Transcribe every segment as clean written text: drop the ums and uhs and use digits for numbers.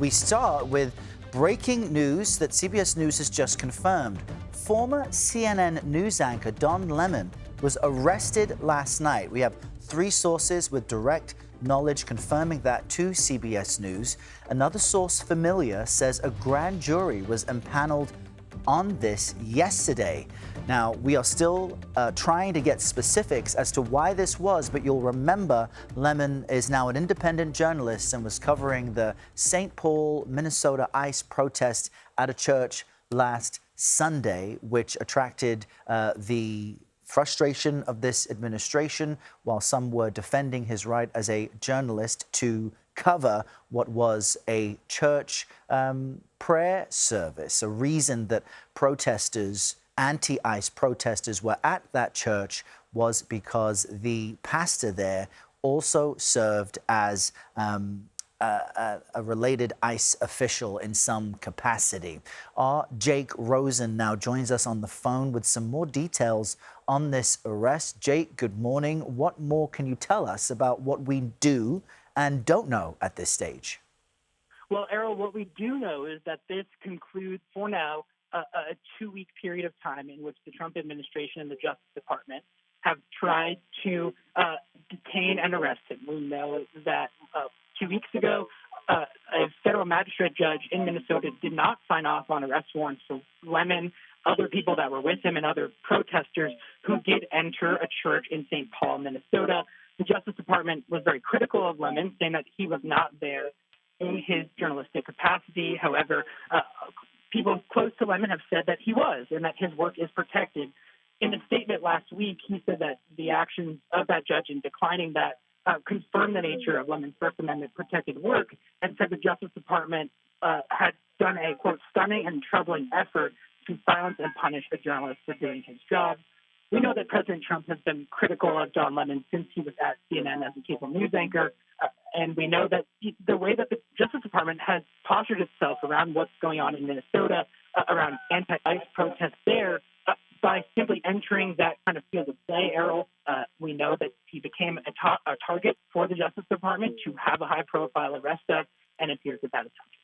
We start with breaking news that CBS News has just confirmed. Former CNN news anchor Don Lemon was arrested last night. We have 3 sources with direct knowledge confirming that to CBS News. Another source familiar says a grand jury was impaneled on this yesterday. Now, we are still trying to get specifics as to why this was, but you'll remember Lemon is now an independent journalist and was covering the St. Paul, Minnesota ICE protest at a church last Sunday, which attracted the frustration of this administration, while some were defending his right as a journalist to cover what was a church prayer service. A reason that protesters, anti-ICE protesters, were at that church was because the pastor there also served as a related ICE official in some capacity. Our Jake Rosen now joins us on the phone with some more details on this arrest. Jake, good morning. What more can you tell us about what we do and don't know at this stage? Well, Errol, what we do know is that this concludes, for now, a 2-week period of time in which the Trump administration and the Justice Department have tried to detain and arrest him. We know that 2 weeks ago, a federal magistrate judge in Minnesota did not sign off on arrest warrants for Lemon, other people that were with him, and other protesters who did enter a church in St. Paul, Minnesota. The Justice Department was very critical of Lemon, saying that he was not there in his journalistic capacity. However, people close to Lemon have said that he was, and that his work is protected. In a statement last week, he said that the actions of that judge in declining that confirmed the nature of Lemon's First Amendment protected work, and said the Justice Department had done a, quote, stunning and troubling effort to silence and punish a journalist for doing his job. We know that President Trump has been critical of Don Lemon since he was at CNN as a cable news anchor, and we know that the way that the Justice Department has postured itself around what's going on in Minnesota, around anti-ICE protests there, by simply entering that kind of field of play, Errol, we know that he became a target for the Justice Department to have a high-profile arrest of, and it appears that that is happening.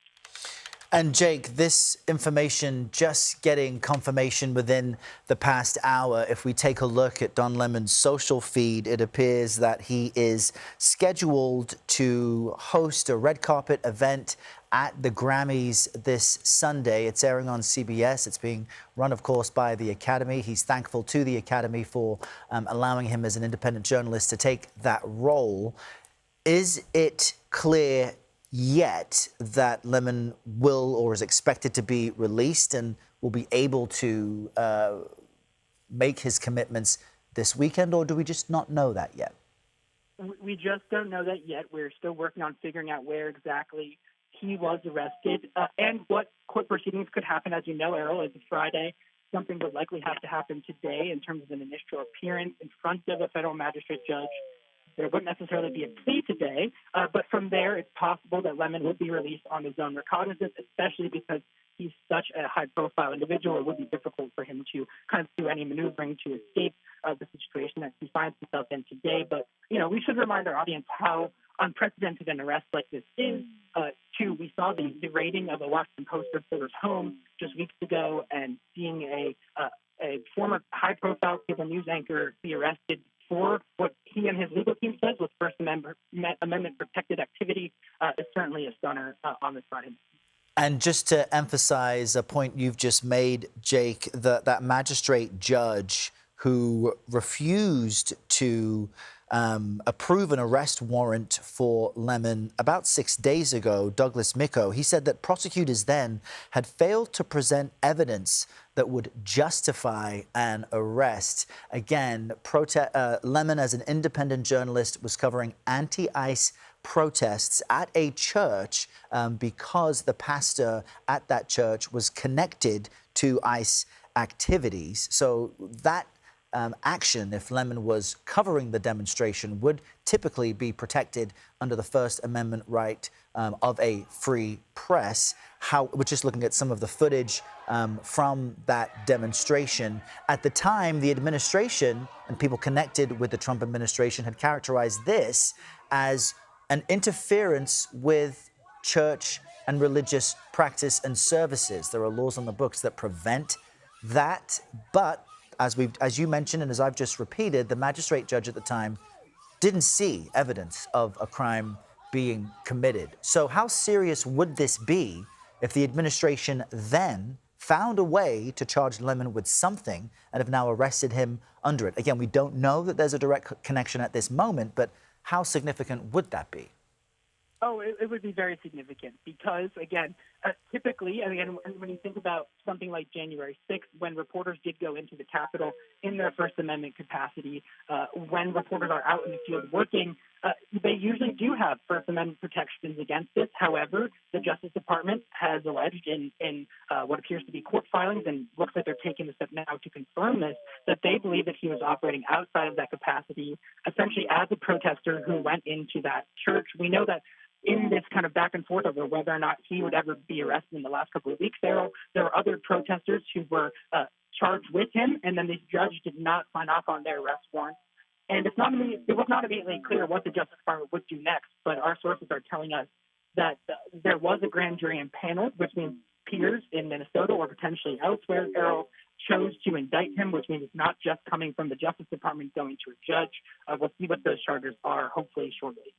And Jake, this information just getting confirmation within the past hour. If we take a look at Don Lemon's social feed, it appears that he is scheduled to host a red carpet event at the Grammys this Sunday. It's airing on CBS. It's being run, of course, by the Academy. He's thankful to the Academy for allowing him as an independent journalist to take that role. Is it clear yet that Lemon will or is expected to be released and will be able to make his commitments this weekend, or do we just not know that yet? We just don't know that yet. We're still working on figuring out where exactly he was arrested and what court proceedings could happen. As you know, Errol, it's a Friday. Something would likely have to happen today in terms of an initial appearance in front of a federal magistrate judge. There wouldn't necessarily be a plea today, but from there, it's possible that Lemon would be released on his own recognizance, especially because he's such a high-profile individual. It would be difficult for him to kind of do any maneuvering to escape the situation that he finds himself in today. But, you know, we should remind our audience how unprecedented an arrest like this is. We saw the raiding of a Washington Post reporter's home just weeks ago, and seeing a former high-profile cable news anchor be arrested for what he and his legal team says was First Amendment protected activity is certainly a stunner on this Friday. And just to emphasize a point you've just made, Jake, that magistrate judge who refused to approve an arrest warrant for Lemon about 6 days ago, Douglas Micco, he said that prosecutors then had failed to present evidence that would justify an arrest. Again, Lemon, as an independent journalist, was covering anti-ICE protests at a church because the pastor at that church was connected to ICE activities. So that action, if Lemon was covering the demonstration, would typically be protected under the First Amendment right of a free press. We're just looking at some of the footage from that demonstration. At the time, the administration and people connected with the Trump administration had characterized this as an interference with church and religious practice and services. There are laws on the books that prevent that. But as you mentioned, and as I've just repeated, the magistrate judge at the time didn't see evidence of a crime being committed. So how serious would this be if the administration then found a way to charge Lemon with something and have now arrested him under it? Again, we don't know that there's a direct connection at this moment, but how significant would that be? Oh, it would be very significant because, again, typically, and again, when you think about something like January 6th, when reporters did go into the Capitol in their First Amendment capacity, when reporters are out in the field working, they usually do have First Amendment protections against this. However, the Justice Department has alleged in what appears to be court filings, and looks like they're taking the step now to confirm this, that they believe that he was operating outside of that capacity, essentially as a protester who went into that church. We know that in this kind of back and forth over whether or not he would ever be arrested in the last couple of weeks, there were other protesters who were charged with him, and then the judge did not sign off on their arrest warrant. And it was not immediately clear what the Justice Department would do next, but our sources are telling us that there was a grand jury impaneled, which means peers in Minnesota or potentially elsewhere, Errol, chose to indict him, which means it's not just coming from the Justice Department going to a judge. We'll see what those charges are, hopefully shortly.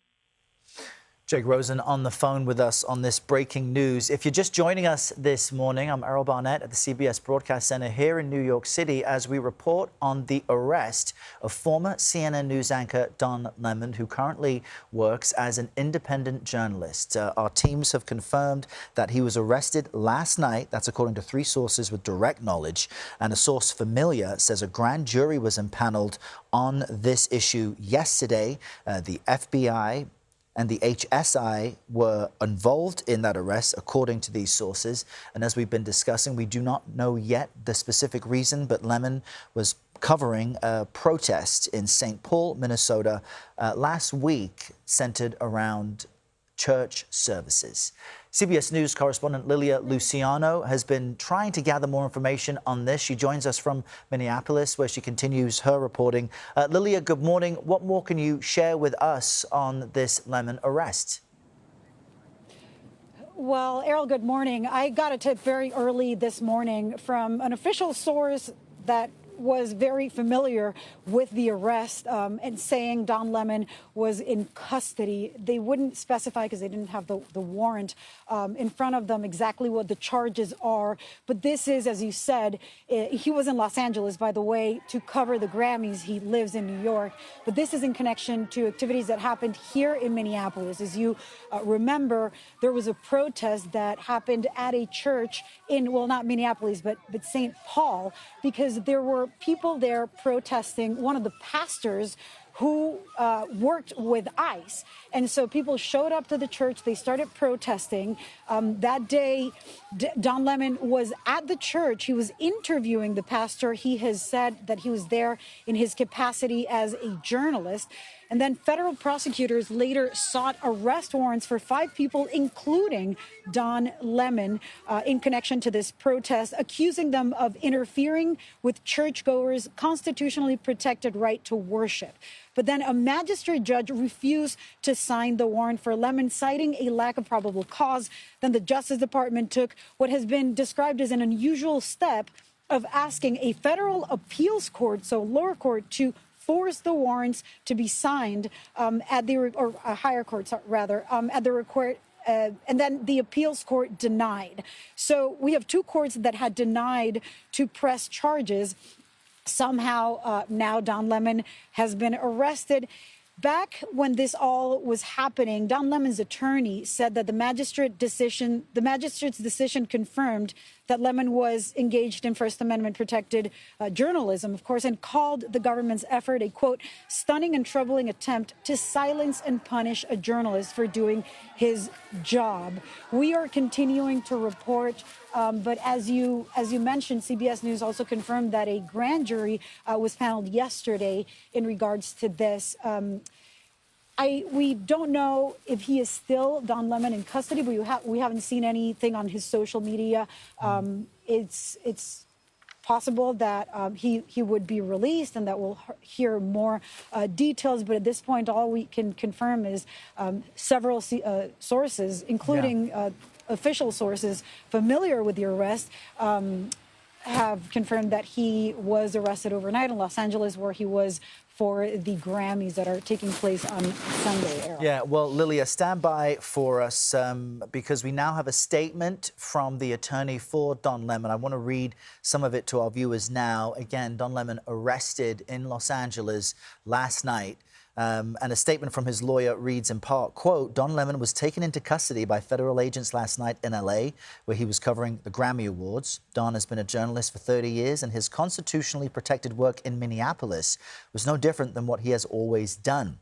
Jake Rosen on the phone with us on this breaking news. If you're just joining us this morning, I'm Errol Barnett at the CBS Broadcast Center here in New York City as we report on the arrest of former CNN News anchor Don Lemon, who currently works as an independent journalist. Our teams have confirmed that he was arrested last night. That's according to 3 sources with direct knowledge. And a source familiar says a grand jury was impaneled on this issue yesterday. The FBI and the HSI were involved in that arrest, according to these sources. And as we've been discussing, we do not know yet the specific reason, but Lemon was covering a protest in St. Paul, Minnesota, last week, centered around church services. CBS News correspondent Lilia Luciano has been trying to gather more information on this. She joins us from Minneapolis, where she continues her reporting. Lilia, good morning. What more can you share with us on this Lemon arrest? Well, Errol, good morning. I got a tip very early this morning from an official source that was very familiar with the arrest and saying Don Lemon was in custody. They wouldn't specify because they didn't have the warrant in front of them exactly what the charges are. But this is, as you said, he was in Los Angeles, by the way, to cover the Grammys. He lives in New York. But this is in connection to activities that happened here in Minneapolis. As you remember, there was a protest that happened at a church in, well, not Minneapolis, but St. Paul, because there were people there protesting one of the pastors who worked with ICE. And so people showed up to the church. They started protesting. That day, Don Lemon was at the church. He was interviewing the pastor. He has said that he was there in his capacity as a journalist. And then federal prosecutors later sought arrest warrants for 5 people, including Don Lemon, in connection to this protest, accusing them of interfering with churchgoers' constitutionally protected right to worship. But then a magistrate judge refused to sign the warrant for Lemon, citing a lack of probable cause. Then the Justice Department took what has been described as an unusual step of asking a federal appeals court, so lower court, to force the warrants to be signed at the, or a higher court, rather, at the record. And then the appeals court denied. So we have 2 courts that had denied to press charges. Somehow now Don Lemon has been arrested. Back when this all was happening, Don Lemon's attorney said that the magistrate's decision confirmed that Lemon was engaged in First Amendment protected journalism, of course, and called the government's effort a, quote, stunning and troubling attempt to silence and punish a journalist for doing his job. We are continuing to report, but as you mentioned, CBS News also confirmed that a grand jury was paneled yesterday in regards to this. We don't know if he is still, Don Lemon, in custody, but we haven't seen anything on his social media. It's possible that he would be released and that we'll hear more details. But at this point, all we can confirm is several sources, including official sources familiar with the arrest have confirmed that he was arrested overnight in Los Angeles, where he was for the Grammys that are taking place on Sunday, Errol. Yeah, well, Lilia, stand by for us because we now have a statement from the attorney for Don Lemon. I want to read some of it to our viewers now. Again, Don Lemon arrested in Los Angeles last night. And a statement from his lawyer reads in part, quote, Don Lemon was taken into custody by federal agents last night in L.A., where he was covering the Grammy Awards. Don has been a journalist for 30 years, and his constitutionally protected work in Minneapolis was no different than what he has always done.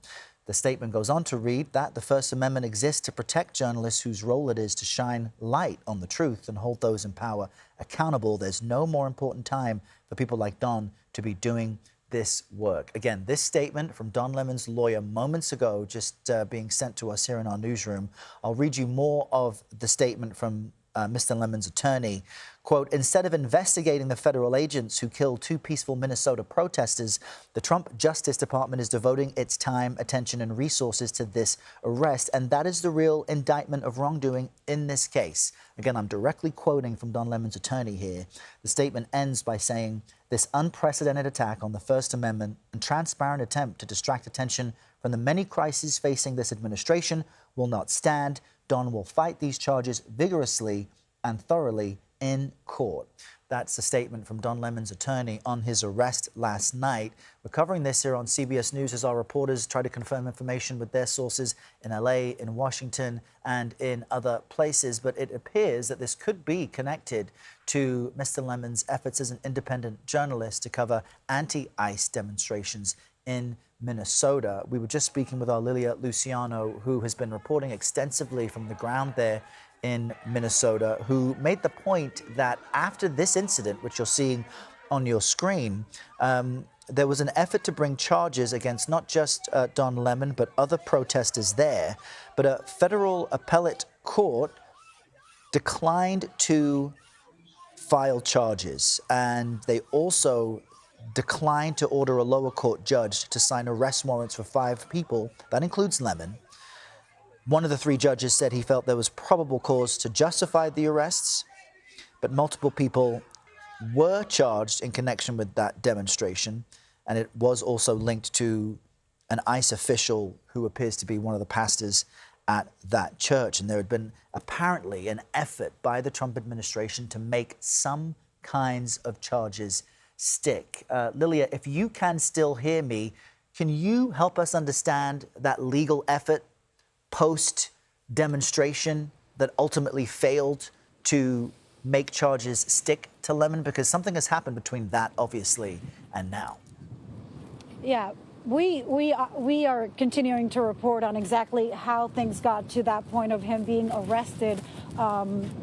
The statement goes on to read that the First Amendment exists to protect journalists whose role it is to shine light on the truth and hold those in power accountable. There's no more important time for people like Don to be doing this work. Again, this statement from Don Lemon's lawyer moments ago, just being sent to us here in our newsroom. I'll read you more of the statement from Mr. Lemon's attorney. Quote, instead of investigating the federal agents who killed 2 peaceful Minnesota protesters, the Trump Justice Department is devoting its time, attention, and resources to this arrest. And that is the real indictment of wrongdoing in this case. Again, I'm directly quoting from Don Lemon's attorney here. The statement ends by saying, this unprecedented attack on the First Amendment and transparent attempt to distract attention from the many crises facing this administration will not stand. Don will fight these charges vigorously and thoroughly in court. That's a statement from Don Lemon's attorney on his arrest last night. We're covering this here on CBS News as our reporters try to confirm information with their sources in LA, in Washington, and in other places. But it appears that this could be connected to Mr. Lemon's efforts as an independent journalist to cover anti-ICE demonstrations in Minnesota. We were just speaking with our Lilia Luciano, who has been reporting extensively from the ground there in Minnesota, who made the point that after this incident, which you're seeing on your screen, there was an effort to bring charges against not just Don Lemon, but other protesters there. But a federal appellate court declined to file charges, and they also declined to order a lower court judge to sign arrest warrants for 5 people. That includes Lemon. One of the 3 judges said he felt there was probable cause to justify the arrests, but multiple people were charged in connection with that demonstration, and it was also linked to an ICE official who appears to be one of the pastors at that church. And there had been apparently an effort by the Trump administration to make some kinds of charges stick. Lilia, if you can still hear me, can you help us understand that legal effort post-demonstration that ultimately failed to make charges stick to Lemon? Because something has happened between that, obviously, and now. Yeah. We are continuing to report on exactly how things got to that point of him being arrested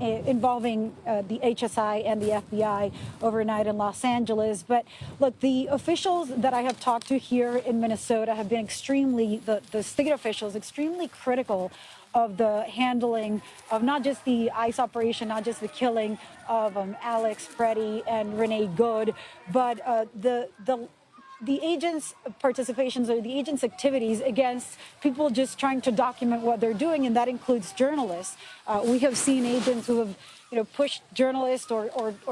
involving the HSI and the FBI overnight in Los Angeles. But look, the officials that I have talked to here in Minnesota have been the state officials, extremely critical of the handling of not just the ICE operation, not just the killing of Alex, Freddie, and Renee Good, but the agents' participations or the agents' activities against people just trying to document what they're doing, and that includes journalists. We have seen agents who have, pushed journalists or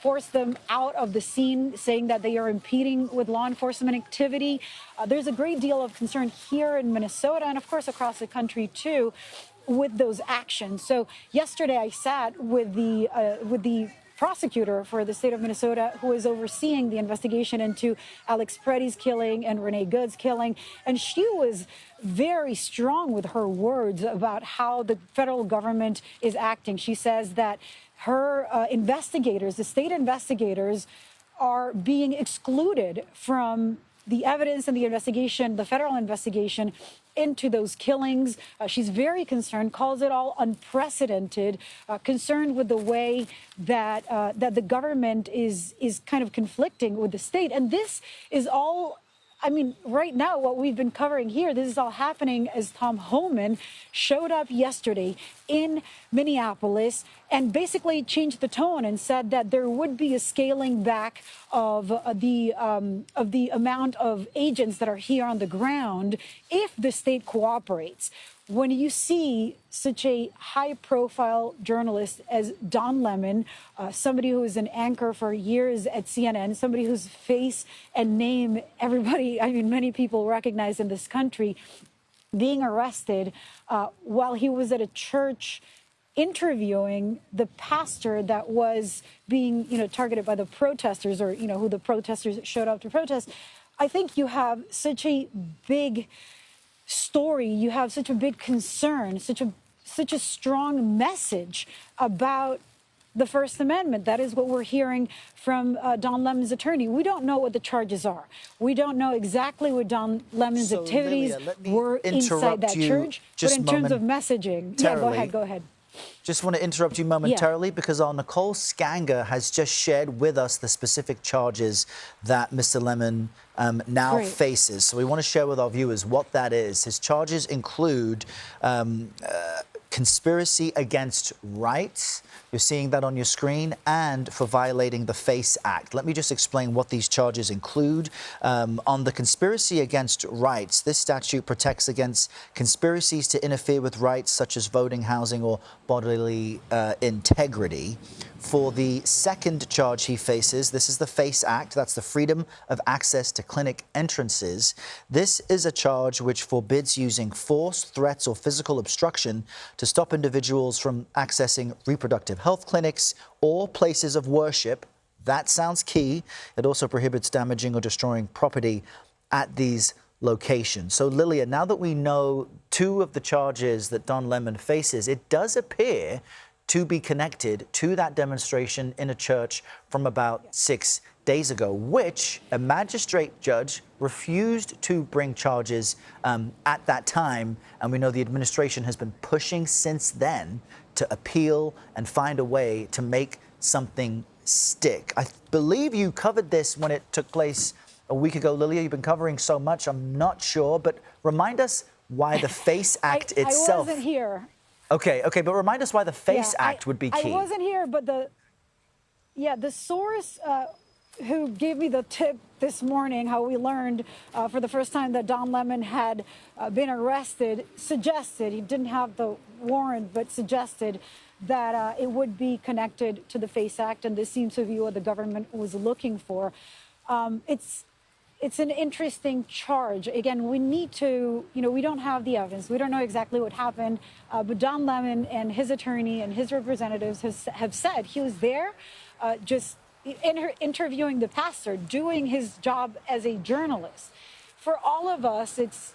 forced them out of the scene, saying that they are impeding with law enforcement activity. There's a great deal of concern here in Minnesota and, of course, across the country, too, with those actions. So yesterday I sat with the prosecutor for the state of Minnesota who is overseeing the investigation into Alex Preddy's killing and Renee Good's killing. And she was very strong with her words about how the federal government is acting. She says that her investigators, the state investigators, are being excluded from the evidence and the investigation, the federal investigation into those killings. She's very concerned, calls it all unprecedented, concerned with the way that that the government is kind of conflicting with the state. And this is all, right now, what we've been covering here, this is all happening as Tom Homan showed up yesterday in Minneapolis and basically changed the tone and said that there would be a scaling back of the amount of agents that are here on the ground if the state cooperates. when you see such a high-profile journalist as Don Lemon, somebody who was an anchor for years at CNN, somebody whose face and name everybody, I mean, many people recognize in this country, being arrested while he was at a church interviewing the pastor that was being, targeted by the protesters, or, who the protesters showed up to protest. I think you have such a big story, you have such a big concern, such a strong message about the First Amendment. That is what we're hearing from Don Lemon's attorney. We don't know what the charges are. We don't know exactly what Don Lemon's activities were inside that church. But in terms of messaging, go ahead. Just want to interrupt you momentarily because our Nicole Skanger has just shared with us the specific charges that Mr. Lemon now faces. So we want to share with our viewers what that is. His charges include conspiracy against rights. You're seeing that on your screen, and for violating the FACE Act. Let me just explain what these charges include. On the conspiracy against rights, this statute protects against conspiracies to interfere with rights such as voting, housing, or bodily integrity. For the second charge he faces, this is the FACE Act. That's the Freedom of Access to Clinic Entrances. This is a charge which forbids using force, threats, or physical obstruction to stop individuals from accessing reproductive health clinics or places of worship. That sounds key. It also prohibits damaging or destroying property at these locations. So, Lilia, now that we know two of the charges that Don Lemon faces, it does appear to be connected to that demonstration in a church from about 6 days ago, which a magistrate judge refused to bring charges at that time. And we know the administration has been pushing since then to appeal and find a way to make something stick. I believe you covered this when it took place a week ago. Lilia, you've been covering so much, I'm not sure, but remind us why the FACE Act itself... I wasn't here. Okay, but remind us why the FACE Act would be key. I wasn't here, but the source who gave me the tip this morning, how we learned for the first time that Don Lemon had been arrested, suggested, he didn't have the warrant, but suggested that it would be connected to the FACE Act, and this seems to be what the government was looking for. It's an interesting charge. Again, we need to, we don't have the evidence. We don't know exactly what happened. But Don Lemon and his attorney and his representatives have said he was there just interviewing the pastor, doing his job as a journalist. For all of us, it's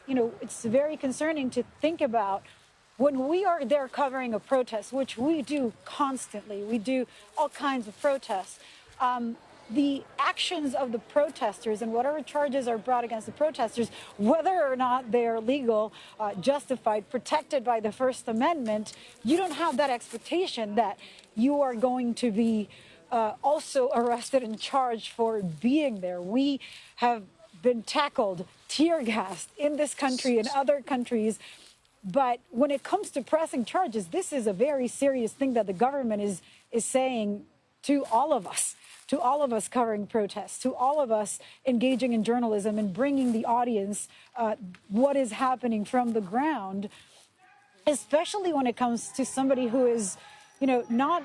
very concerning to think about when we are there covering a protest, which we do constantly. We do all kinds of protests. The actions of the protesters and whatever charges are brought against the protesters, whether or not they are legal, justified, protected by the First Amendment, you don't have that expectation that you are going to be also arrested and charged for being there. We have been tackled, tear gassed in this country and other countries. But when it comes to pressing charges, this is a very serious thing that the government is saying to all of us. To all of us covering protests, to all of us engaging in journalism and bringing the audience what is happening from the ground, especially when it comes to somebody who is, not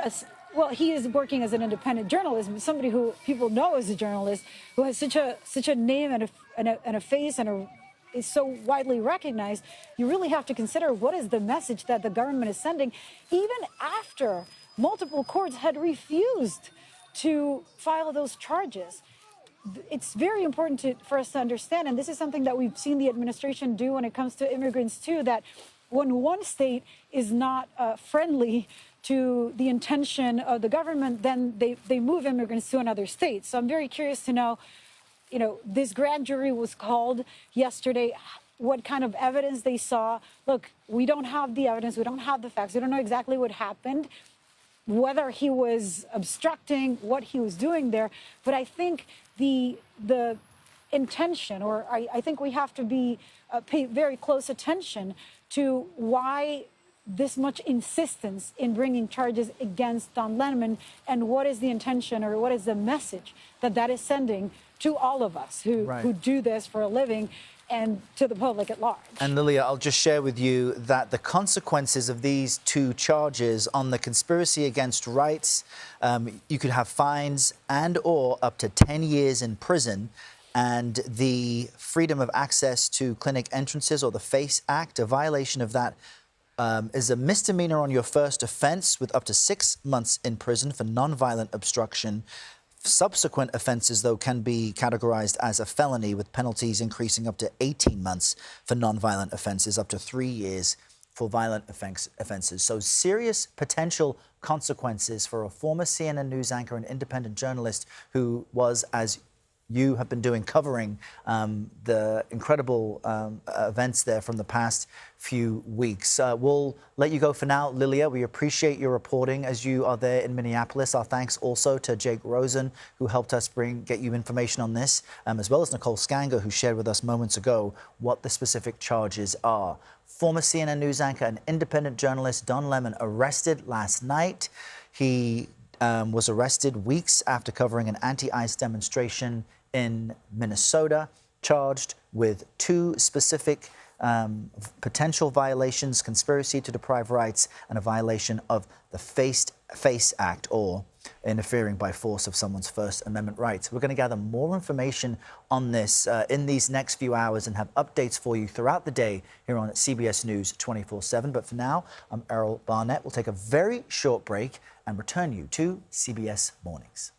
as well. He is working as an independent journalist, but somebody who people know as a journalist, who has such a name and a face and is so widely recognized. You really have to consider what is the message that the government is sending, even after multiple courts had refused to file those charges. It's very important for us to understand, and this is something that we've seen the administration do when it comes to immigrants too, that when one state is not friendly to the intention of the government, then they move immigrants to another state. So I'm very curious to know, this grand jury was called yesterday, what kind of evidence they saw. Look, we don't have the evidence, we don't have the facts, we don't know exactly what happened, whether he was obstructing, what he was doing there. But I think the intention, or I think we have to pay very close attention to why this much insistence in bringing charges against Don Lemon, and what is the intention, or what is the message that is sending to all of us who do this for a living. and to the public at large. And Lilia, I'll just share with you that the consequences of these two charges on the conspiracy against rights, you could have fines and or up to 10 years in prison. And the freedom of access to clinic entrances, or the FACE Act, a violation of that is a misdemeanor on your first offence with up to 6 months in prison for non-violent obstruction. Subsequent offences, though, can be categorised as a felony, with penalties increasing up to 18 months for non-violent offences, up to 3 years for violent offences. So serious potential consequences for a former CNN news anchor and independent journalist who was, as you have been doing, covering the incredible events there from the past few weeks. We'll let you go for now, Lilia. We appreciate your reporting as you are there in Minneapolis. Our thanks also to Jake Rosen, who helped us get you information on this, as well as Nicole Skanger, who shared with us moments ago what the specific charges are. Former CNN news anchor and independent journalist Don Lemon arrested last night. He was arrested weeks after covering an anti-ICE demonstration in Minnesota, charged with 2 specific potential violations: conspiracy to deprive rights and a violation of the FACE Act, or interfering by force of someone's First Amendment rights. We're going to gather more information on this in these next few hours and have updates for you throughout the day here on CBS News 24/7. But for now, I'm Errol Barnett. We'll take a very short break and return you to CBS Mornings.